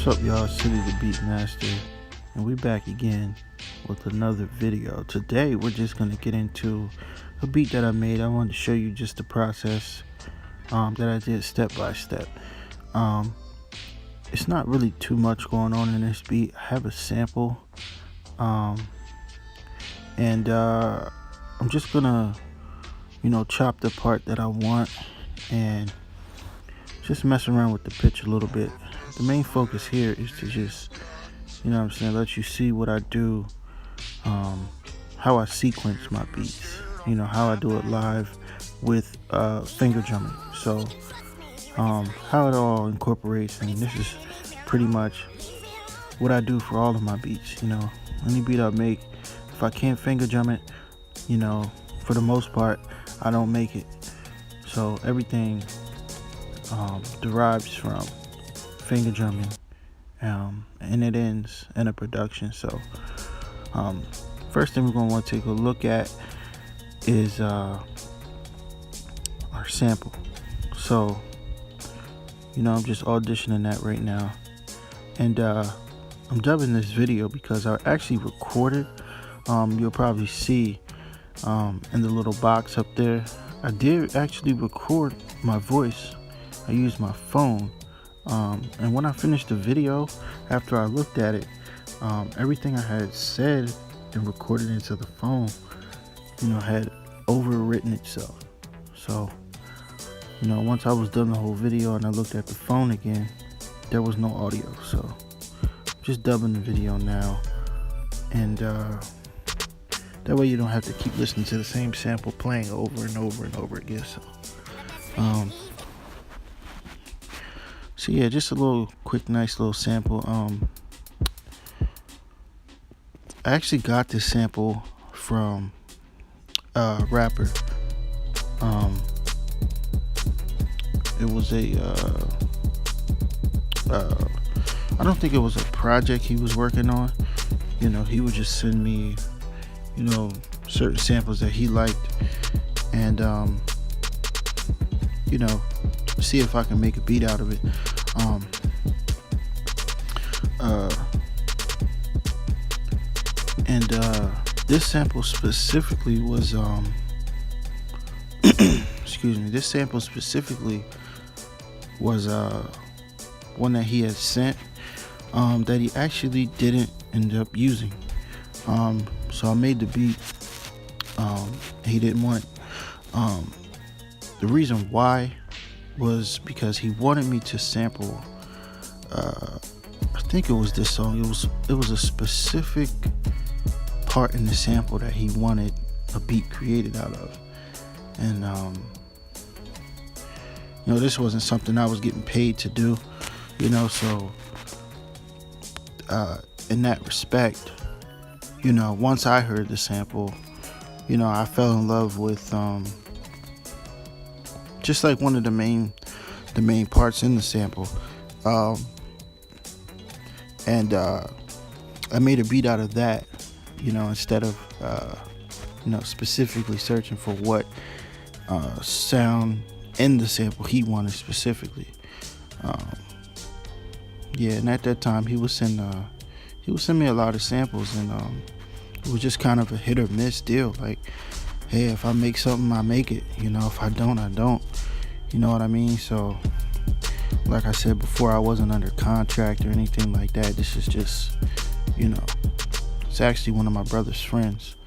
What's up, y'all? CityTheBeatMaster, and we back again with another video. Today we're just gonna get into a beat that I made. I wanted to show you just the process that I did step by step. It's not really too much going on in this beat. I have a sample, and I'm just gonna chop the part that I want and just mess around with the pitch a little bit. The main focus here is to just, let you see what I do, how I sequence my beats, how I do it live with finger drumming. So how it all incorporates, and this is pretty much what I do for all of my beats. Any beat I make, if I can't finger drum it, for the most part I don't make it. So everything derives from finger drumming, and it ends in a production. So first thing we're going to want to take a look at is our sample. So I'm just auditioning that right now, and I'm dubbing this video because I actually recorded, you'll probably see in the little box up there, I did actually record my voice. I used my phone, and when I finished the video, after I looked at it, everything I had said and recorded into the phone, had overwritten itself. So, once I was done the whole video and I looked at the phone again, there was no audio. So, just dubbing the video now, and that way you don't have to keep listening to the same sample playing over and over and over again. So yeah, just a little quick, nice little sample. I actually got this sample from a rapper. It was a I don't think it was a project he was working on. He would just send me certain samples that he liked, and see if I can make a beat out of it. This sample specifically was excuse me, this sample specifically was one that he had sent, that he actually didn't end up using. So I made the beat. He didn't want it. The reason why was because he wanted me to sample, I think it was this song. It was a specific part in the sample that he wanted a beat created out of, and this wasn't something I was getting paid to do, so in that respect, once I heard the sample, I fell in love with just like one of the main parts in the sample, and I made a beat out of that, instead of specifically searching for what sound in the sample he wanted specifically. And at that time he would send me a lot of samples, and it was just kind of a hit or miss deal. Like, hey, if I make something, I make it. If I don't, I don't. You know what I mean? So, like I said before, I wasn't under contract or anything like that. This is just, it's actually one of my brother's friends,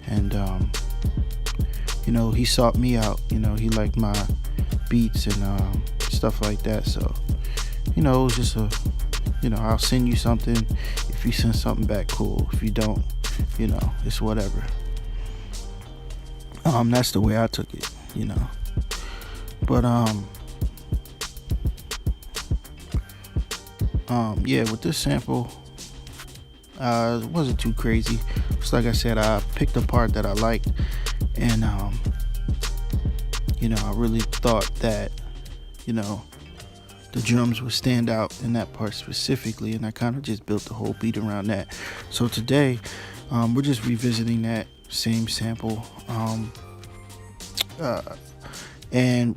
and he sought me out. He liked my beats and stuff like that. So, it was just I'll send you something. If you send something back, cool. If you don't, it's whatever. That's the way I took it, But with this sample, it wasn't too crazy. Just like I said, I picked a part that I liked, and I really thought that the drums would stand out in that part specifically, and I kind of just built the whole beat around that. So today, we're just revisiting that same sample, and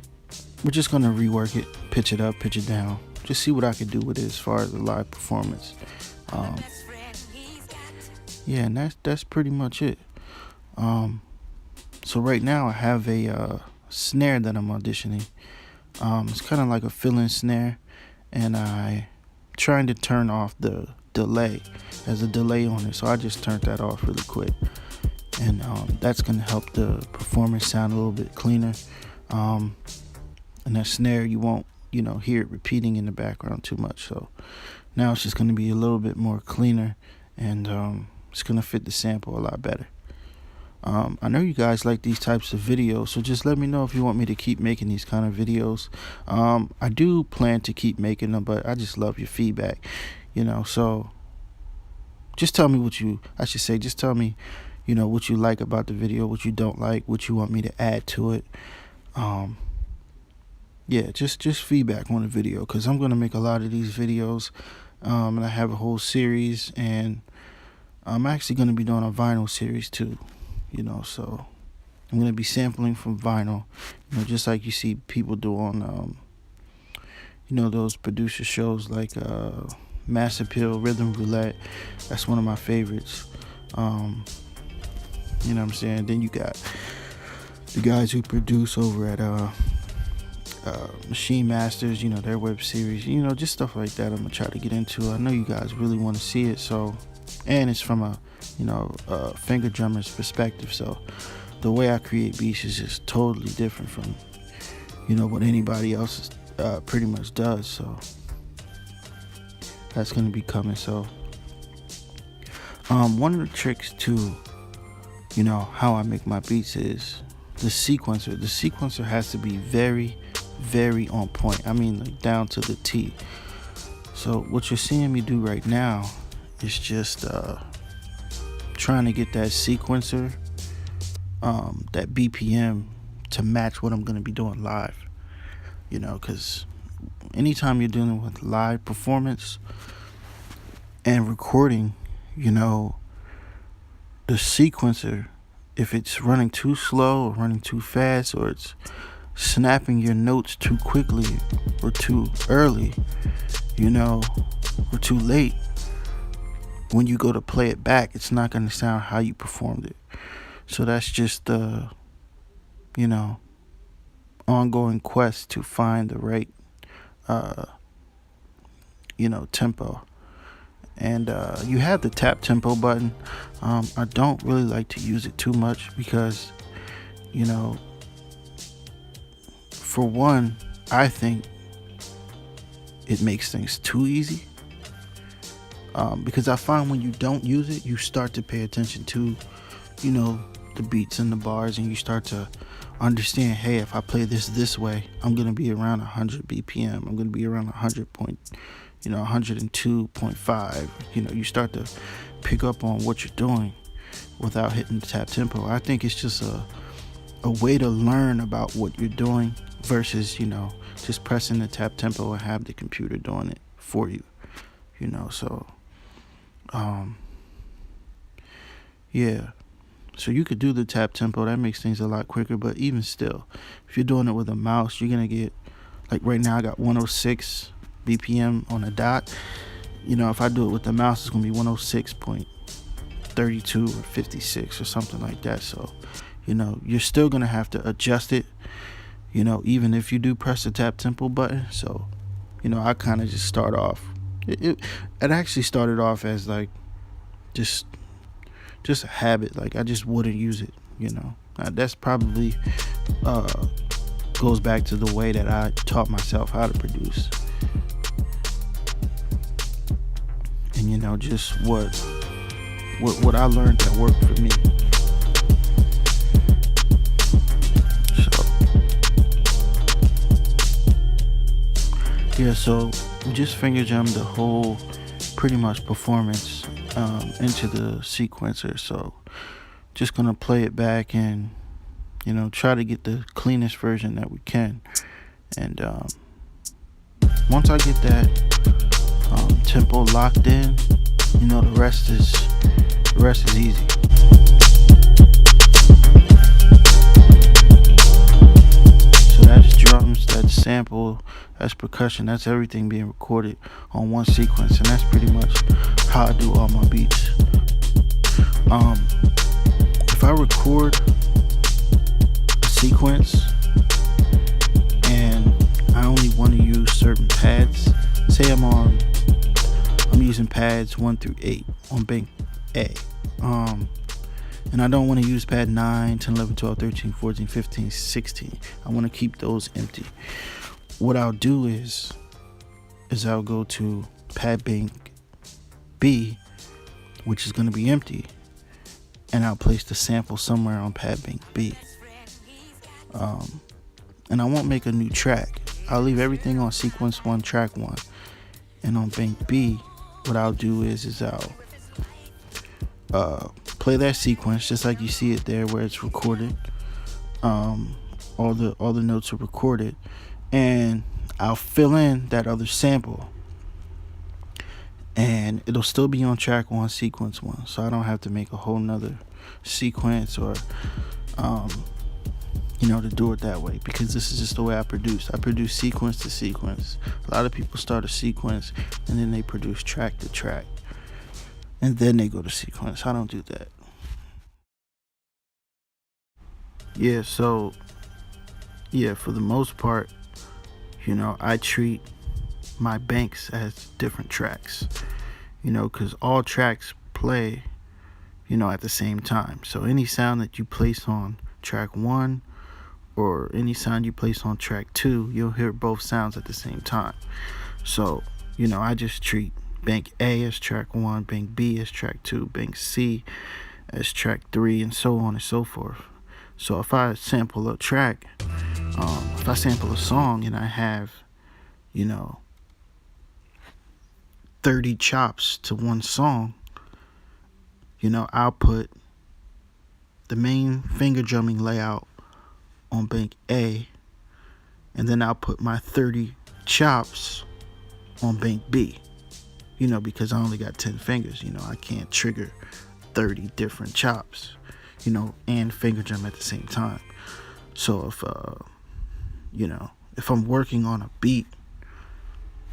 we're just gonna rework it, pitch it up, pitch it down, just see what I could do with it as far as the live performance. Um, yeah, and that's pretty much it. Um, so right now I have a snare that I'm auditioning. It's kind of like a fill-in snare, and I trying to turn off the delay. There's a delay on it, so I just turned that off really quick, and that's gonna help the performance sound a little bit cleaner. And that snare, you won't hear it repeating in the background too much. So now it's just gonna be a little bit more cleaner, and it's gonna fit the sample a lot better. I know you guys like these types of videos, so just let me know if you want me to keep making these kind of videos. I do plan to keep making them, but I just love your feedback, so just tell me just tell me, what you like about the video, what you don't like, what you want me to add to it. Yeah, just feedback on the video, because I'm going to make a lot of these videos, and I have a whole series, and I'm actually going to be doing a vinyl series too. So I'm going to be sampling from vinyl, just like you see people do on, those producer shows like Mass Appeal, Rhythm Roulette. That's one of my favorites. You know what I'm saying? Then you got the guys who produce over at Machine Masters, their web series, just stuff like that. I'm going to try to get into. I know you guys really want to see it, so, and it's from a finger drummer's perspective, so the way I create beats is just totally different from what anybody else pretty much does. So that's going to be coming. So one of the tricks to how I make my beats is the sequencer has to be very, very on point. I mean, like down to the T. So what you're seeing me do right now is just trying to get that sequencer, that BPM to match what I'm going to be doing live. Because anytime you're dealing with live performance and recording, the sequencer, if it's running too slow or running too fast, or it's snapping your notes too quickly or too early, or too late, when you go to play it back, it's not going to sound how you performed it. So that's just the, ongoing quest to find the right, tempo. And you have the tap tempo button. I don't really like to use it too much because, for one, I think it makes things too easy. Because I find when you don't use it, you start to pay attention to, the beats and the bars, and you start to understand, hey, if I play this way, I'm going to be around 100 BPM. I'm going to be around 102.5. You start to pick up on what you're doing without hitting the tap tempo. I think it's just a way to learn about what you're doing versus, just pressing the tap tempo and have the computer doing it for you, so yeah. So you could do the tap tempo, that makes things a lot quicker, but even still, if you're doing it with a mouse, you're gonna get, like right now I got 106 BPM on a dot. If I do it with the mouse, it's gonna be 106.32 or 56 or something like that. So you're still gonna have to adjust it, even if you do press the tap tempo button. So I kind of just start off, it actually started off as like just a habit. Like I just wouldn't use it. That's probably goes back to the way that I taught myself how to produce, and just what I learned that worked for me. So we just finger jammed the whole pretty much performance into the sequencer. So just gonna play it back and try to get the cleanest version that we can. And once I get that tempo locked in, the rest is easy. So that's drums, that's sample, That's percussion. That's everything being recorded on one sequence, and that's pretty much how I do all my beats. If I record a sequence and I only want to use certain pads, say I'm using pads 1 through 8 on bank A, and I don't want to use pad 9, 10, 11, 12, 13, 14, 15, 16. I want to keep those empty. What I'll do is I'll go to pad bank B, which is going to be empty, and I'll place the sample somewhere on pad bank B. And I won't make a new track. I'll leave everything on sequence 1, track 1. And on bank B, what I'll do is I'll play that sequence just like you see it there where it's recorded. All the notes are recorded, and I'll fill in that other sample, and it'll still be on track 1, sequence 1, so I don't have to make a whole nother sequence or to do it that way, because this is just the way I produce sequence to sequence. A lot of people start a sequence and then they produce track to track and then they go to sequence. I don't do that. So for the most part, I treat my banks as different tracks, because all tracks play, at the same time. So any sound that you place on track 1 or any sound you place on track 2, you'll hear both sounds at the same time. So, I just treat bank A as track 1, bank B as track 2, bank C as track 3, and so on and so forth. So if I sample a track, if I sample a song and I have, 30 chops to one song, I'll put the main finger drumming layout on bank A, and then I'll put my 30 chops on bank B, because I only got 10 fingers. I can't trigger 30 different chops, and finger drum at the same time. So if I'm working on a beat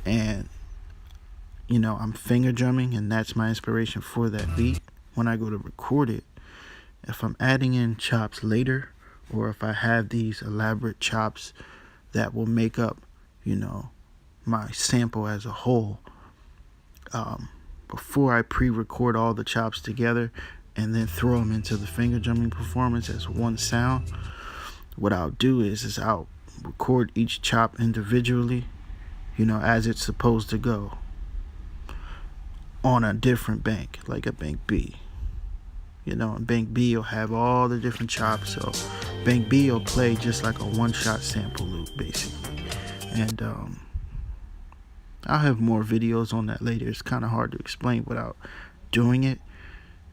and I'm finger drumming and that's my inspiration for that beat, when I go to record it, if I'm adding in chops later, or if I have these elaborate chops that will make up, my sample as a whole, before I pre-record all the chops together and then throw them into the finger drumming performance as one sound, what I'll do is I'll record each chop individually, as it's supposed to go on a different bank, like a bank B. And bank B will have all the different chops, so bank B will play just like a one-shot sample loop, basically. And I'll have more videos on that later. It's kind of hard to explain without doing it,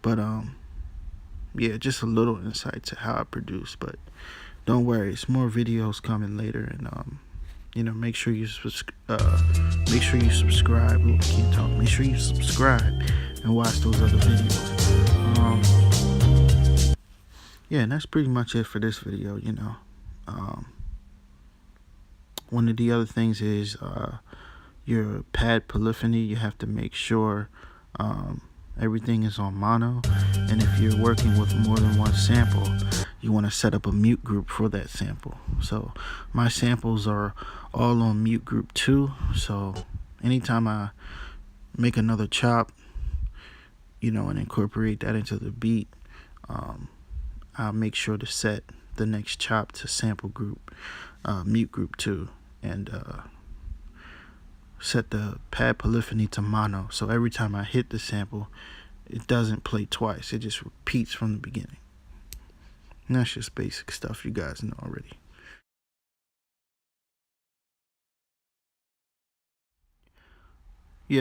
but just a little insight to how I produce. But don't worry, it's more videos coming later, and make sure you subscribe. Make sure you subscribe. Ooh, I can't talk. Make sure you subscribe and watch those other videos. And that's pretty much it for this video. One of the other things is your pad polyphony. You have to make sure everything is on mono, and if you're working with more than one sample, you want to set up a mute group for that sample. So my samples are all on mute group 2, so anytime I make another chop, and incorporate that into the beat, I'll make sure to set the next chop to sample group mute group 2, and set the pad polyphony to mono, so every time I hit the sample, it doesn't play twice, it just repeats from the beginning. And that's just basic stuff you guys know already.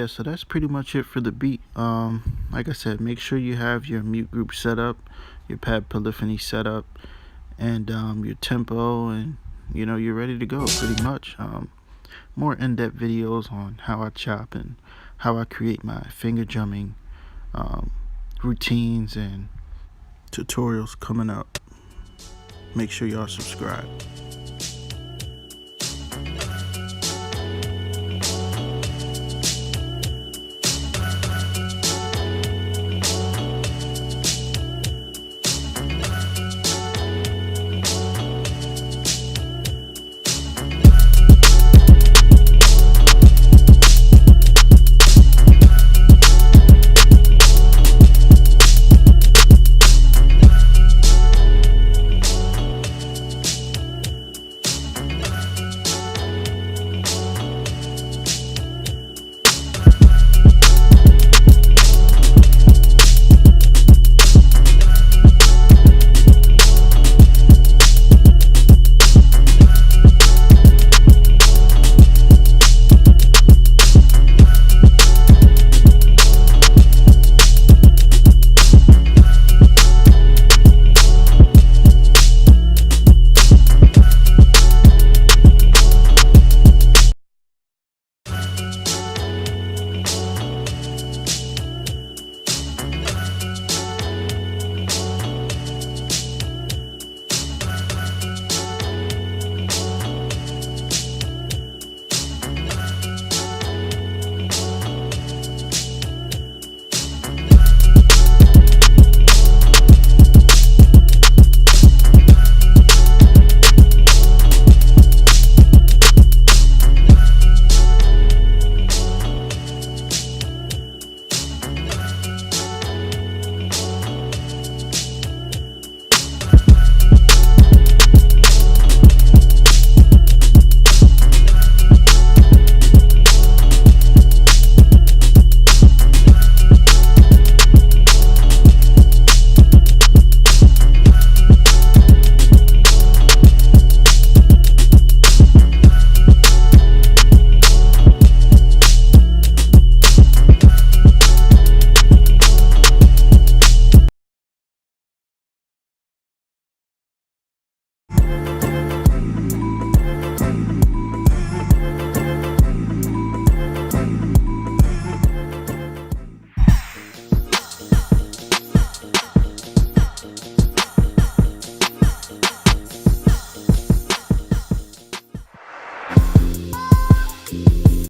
So that's pretty much it for the beat. Like I said, make sure you have your mute group set up, your pad polyphony set up, and your tempo, and you're ready to go pretty much. More in-depth videos on how I chop and how I create my finger drumming routines and tutorials coming up. Make sure y'all subscribe.